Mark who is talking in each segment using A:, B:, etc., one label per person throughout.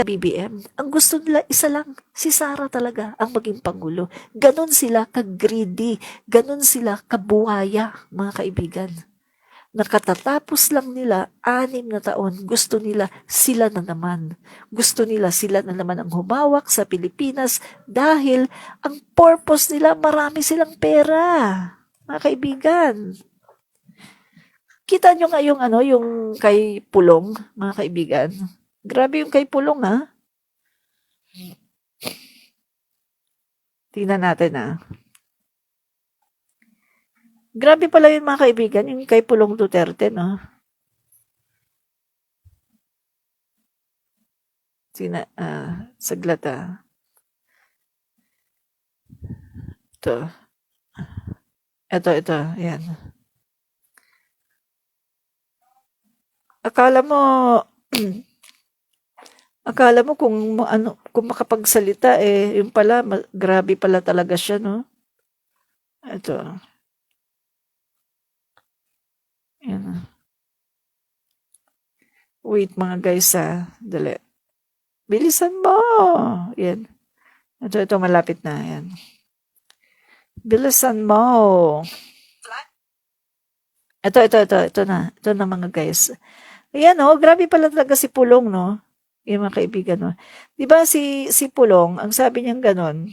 A: BBM, ang gusto nila isa lang, si Sara talaga ang maging Pangulo. Ganon sila ka-greedy, ganon sila kabuhaya, mga kaibigan. Nakatatapos lang nila 6 na taon, gusto nila sila na naman. Gusto nila sila na naman ang humawak sa Pilipinas dahil ang purpose nila, marami silang pera. Mga kaibigan, kita nyo nga yung, yung kay Pulong, mga kaibigan. Grabe yung kay Pulong, ha? Tingnan natin, ha? Grabe pala yun, mga kaibigan, yung kay Pulong Duterte, no? Saglit, Ito. Ito, ayan. Akala mo, akala mo kung makapagsalita, yung pala, grabe pala talaga siya, no? Ito. Ayan. Wait, mga guys, dali. Bilisan mo! Yan. Ito, malapit na. Yan. Bilisan mo! Ito na. Ito na, mga guys. Ayan, grabe pala talaga si Pulong, no? Yung mga kaibigan, no? Diba si Pulong, ang sabi niyang ganon,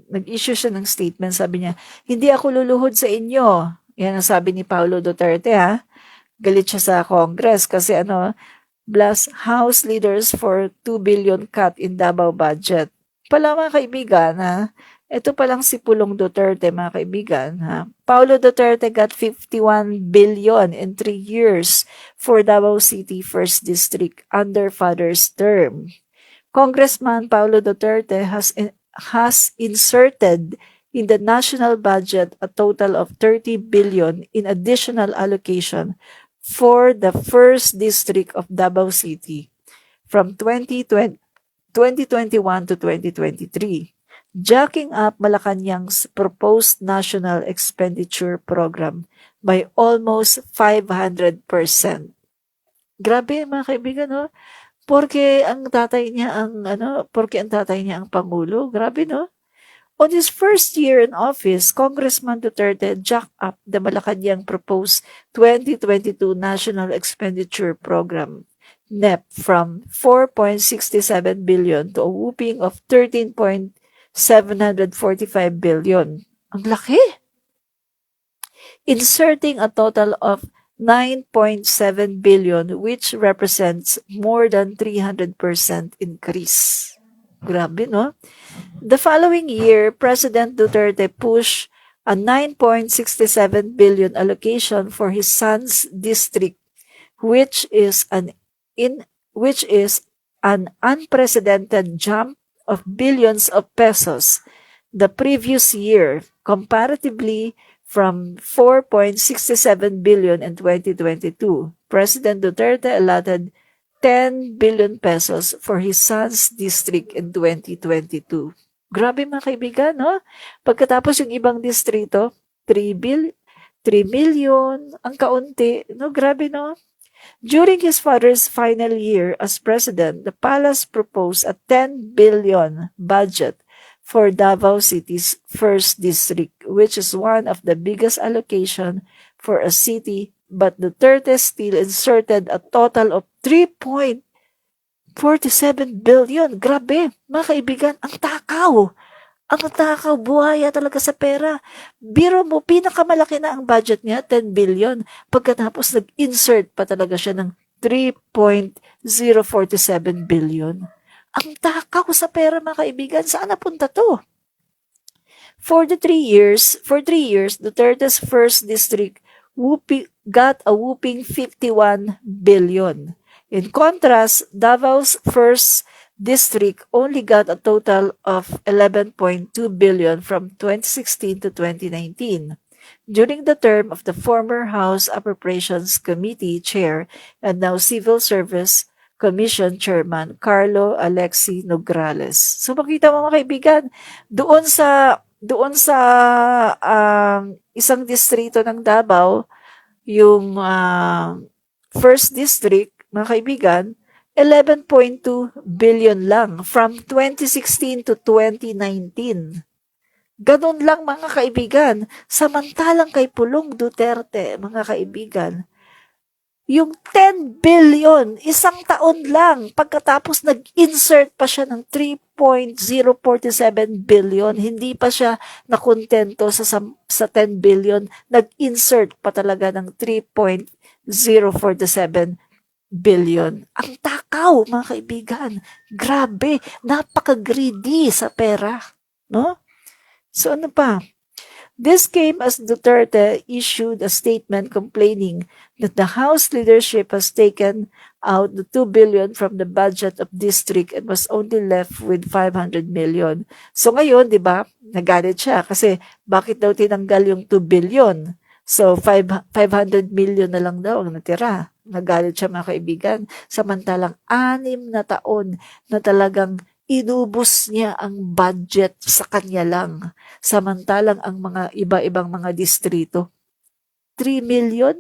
A: nag-issue siya ng statement, sabi niya, hindi ako luluhod sa inyo. Yan ang sabi ni Paulo Duterte, ha? Galit siya sa Congress kasi blast House leaders for 2 billion cut in Davao budget. Pala mga kaibigan, ito palang si Pulong Duterte, mga kaibigan, Paulo Duterte got 51 billion in 3 years for Davao City 1st District under father's term. Congressman Paulo Duterte has inserted in the national budget a total of 30 billion in additional allocation for the 1st District of Davao City from 2021 to 2023, jacking up Malacanang's proposed national expenditure program by almost 500%. Grabe, mga kaibigan, no? Porque ang tatay niya ang Pangulo. Grabe, no? On his first year in office, Congressman Duterte jacked up the Malacanang proposed 2022 National Expenditure Program, NEP, from 4.67 billion to a whooping of 13.745 billion. Ang laki! Inserting a total of 9.7 billion, which represents more than 300% increase. Grabe, no? The following year, President Duterte pushed a 9.67 billion allocation for his son's district, which is an unprecedented jump of billions of pesos the previous year, comparatively from 4.67 billion in 2022. President Duterte allotted 10 billion pesos for his son's district in 2022. Grabe, mga kaibigan, no? Pagkatapos yung ibang distrito, 3 million, ang kaunti. No, grabe, no? During his father's final year as president, the palace proposed a 10 billion budget for Davao City's 1st District, which is one of the biggest allocation for a city, but Duterte still inserted a total of 3.47 billion. Grabe, mga kaibigan, ang takaw. Ang takaw, buhaya talaga sa pera. Biro mo, pinakamalaki na ang budget niya, 10 billion. Pagkatapos nag-insert pa talaga siya ng 3.047 billion. Ang takaw sa pera, mga kaibigan. Saan napunta to? For 3 years, Duterte's 1st District got a whooping 51 billion. In contrast, Davao's 1st District only got a total of 11.2 billion from 2016 to 2019. During the term of the former House Appropriations Committee Chair and now Civil Service Commission Chairman Carlo Alexi Nograles. So makita mo, mga kaibigan, doon sa isang distrito ng Davao, yung 1st District, mga kaibigan, 11.2 billion lang from 2016 to 2019. Ganun lang mga kaibigan. Samantalang kay Pulong Duterte, mga kaibigan, yung 10 billion, isang taon lang, pagkatapos nag-insert pa siya ng 3.047 billion, hindi pa siya nakontento sa 10 billion, nag-insert pa talaga ng 3.047 billion. Ang takaw, mga kaibigan. Grabe, napaka-greedy sa pera. No? So ano pa? This came as Duterte issued a statement complaining that the House leadership has taken out the 2 billion from the budget of district and was only left with 500 million. So ngayon, di ba, nagalit siya kasi bakit daw tinanggal yung 2 billion? So 500 million na lang daw ang natira. Nagalit siya mga kaibigan. Samantalang 6 na taon na talagang inubos niya ang budget sa kanya lang. Samantalang ang mga iba-ibang mga distrito, 3 million,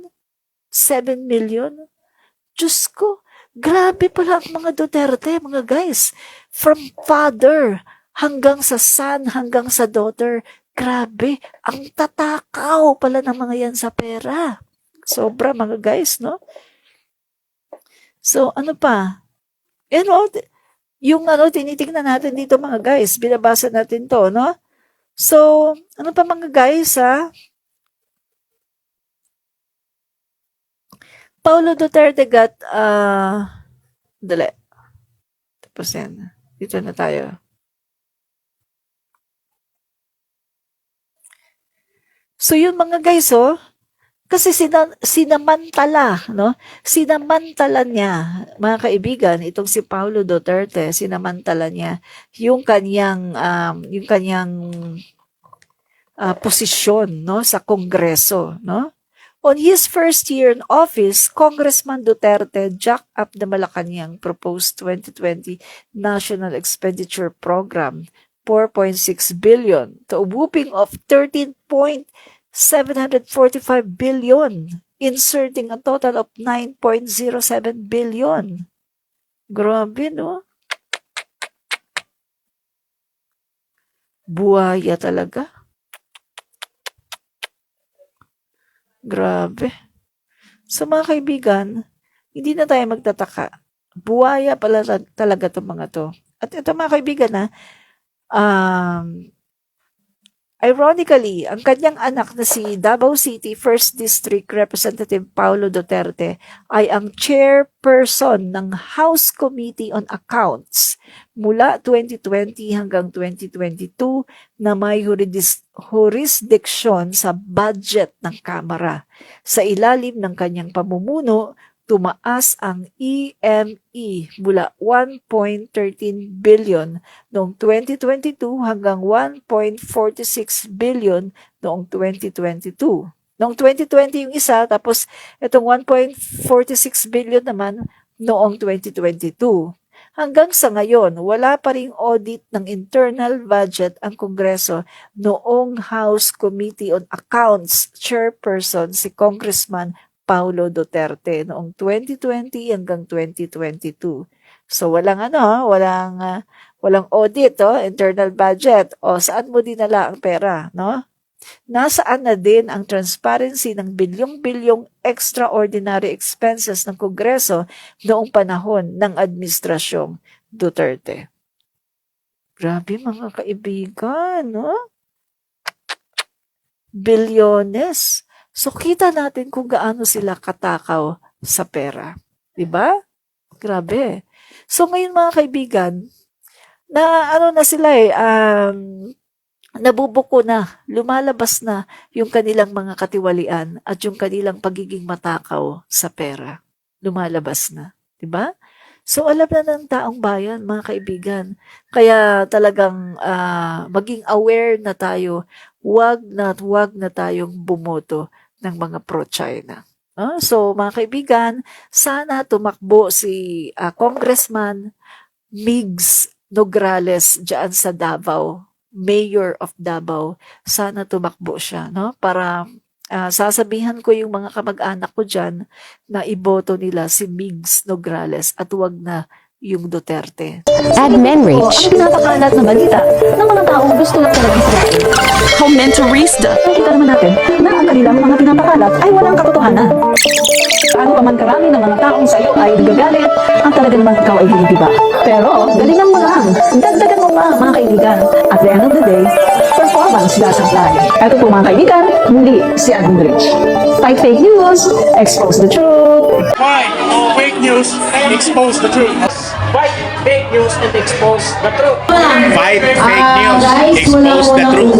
A: 7 million. Diyos ko, grabe pala ang mga Duterte, mga guys. From father hanggang sa son, hanggang sa daughter, grabe, ang tatakaw pala ng mga yan sa pera. Sobra mga guys, no? So, ano pa? Yung tinitingnan natin dito mga guys, binabasa natin to, no? So, ano pa mga guys, ha? Paulo Duterte got, dali. Tapos yan. Dito na tayo. So, yun mga guys, kasi sinamantala, no? Sinamantala niya, mga kaibigan, itong si Paulo Duterte, sinamantala niya yung kanyang posisyon, no, sa Kongreso, no? On his first year in office, Congressman Duterte jacked up the Malacanang proposed 2020 National Expenditure Program, 4.6 billion, to a whooping of 13.745 billion, inserting a total of 9.07 billion. Grabe, no? Buhaya talaga. Grabe. So mga kaibigan, hindi na tayo magtataka. Buhaya pala talaga itong mga to. At ito mga kaibigan, ironically, ang kanyang anak na si Davao City 1st District Representative Paulo Duterte ay ang chairperson ng House Committee on Accounts mula 2020 hanggang 2022 na may jurisdiction sa budget ng Kamara. Sa ilalim ng kanyang pamumuno, tumaas ang EME mula 1.13 billion noong 2022 hanggang 1.46 billion noong 2022. Noong 2020 yung isa, tapos itong 1.46 billion naman noong 2022. Hanggang sa ngayon, wala pa ring audit ng internal budget ang Kongreso noong House Committee on Accounts chairperson si Congressman Paulo Duterte noong 2020 hanggang 2022. So walang audit, internal budget. O saan mo dinala ang pera, no? Nasaan na din ang transparency ng bilyong-bilyong extraordinary expenses ng Kongreso noong panahon ng administrasyong Duterte? Grabe mga kaibigan, no? Bilyones. So, kita natin kung gaano sila katakaw sa pera. Diba? Grabe. So, ngayon mga kaibigan, na sila nabubuko na, lumalabas na yung kanilang mga katiwalian at yung kanilang pagiging matakaw sa pera. Lumalabas na. Diba? So, alam na ng taong bayan, mga kaibigan. Kaya talagang maging aware na tayo, wag na tayong bumoto ng mga pro-China. So, mga kaibigan, sana tumakbo si Congressman Migs Nograles dyan sa Davao, Mayor of Davao. Sana tumakbo siya, no? Para sasabihan ko yung mga kamag-anak ko dyan na iboto nila si Migs Nograles at wag na yung Duterte.
B: Admin reach.
A: Ang pinapakalat na balita ng mga taong gusto lang talaga Israel.
B: Comentarista.
A: Nakita naman natin na ang kanilang mga pinapakalat ay walang katotohanan. Paano pa man karami ng mga taong sa iyo ay nagagalit, ang talaga naman ikaw ay hindi ba? Pero, galingan mo lang. Dagdagan mo pa, mga kaibigan. At the end of the day, performance doesn't lie. Ito po mga kaibigan, muli si Admin Rich. Fight fake news, expose the truth.
C: Fight fake news, expose the truth.
D: Fight fake news and expose the truth.
C: Fight fake news, expose the truth.